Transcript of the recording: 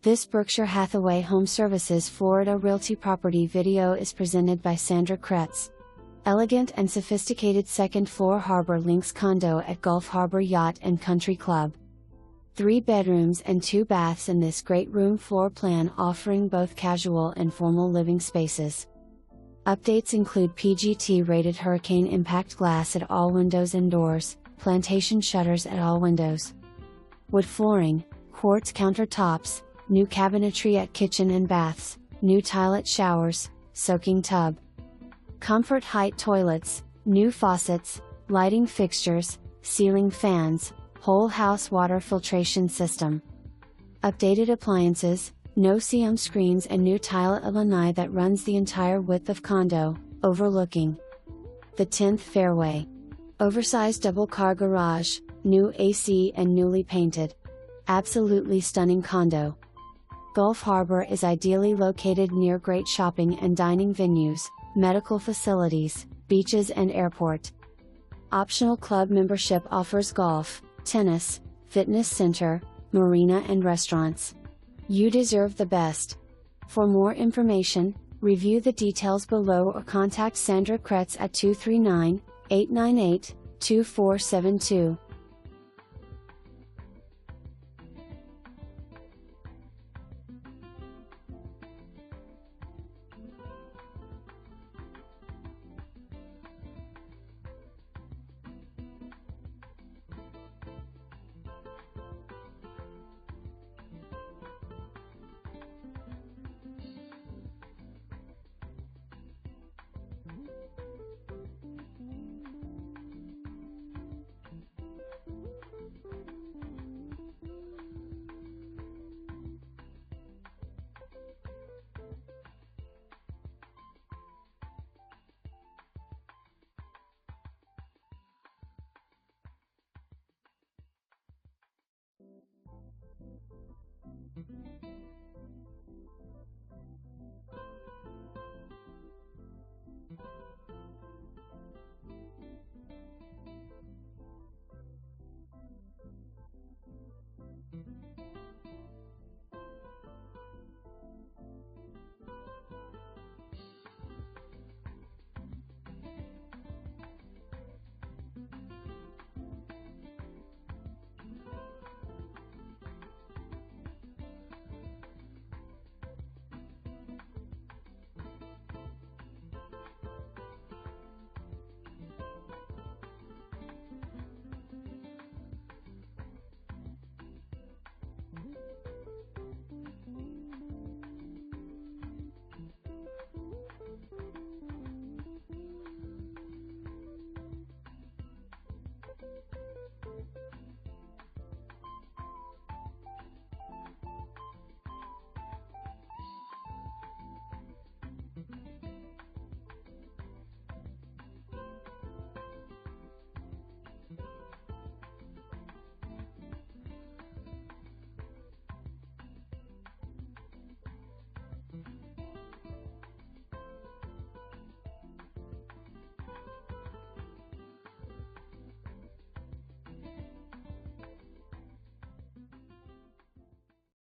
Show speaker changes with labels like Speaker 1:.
Speaker 1: This Berkshire Hathaway HomeServices Florida Realty property video is presented by Sandra Kretz. Elegant and sophisticated second-floor Harbour Links condo at Gulf Harbor Yacht and Country Club. 3 bedrooms and 2 baths in this great room floor plan, offering both casual and formal living spaces. Updates include PGT-rated hurricane impact glass at all windows and doors, plantation shutters at all windows. Wood flooring, quartz countertops, new cabinetry at kitchen and baths, new tile showers, soaking tub. Comfort height toilets, new faucets, lighting fixtures, ceiling fans, whole house water filtration system. Updated appliances, no CM screens and new tile at Lanai that runs the entire width of condo, overlooking the 10th fairway. Oversized double car garage, new AC and newly painted. Absolutely stunning condo. Gulf Harbor is ideally located near great shopping and dining venues, medical facilities, beaches and airport. Optional club membership offers golf, tennis, fitness center, marina and restaurants. You deserve the best. For more information, review the details below or contact Sandra Kretz at 239-898-2472.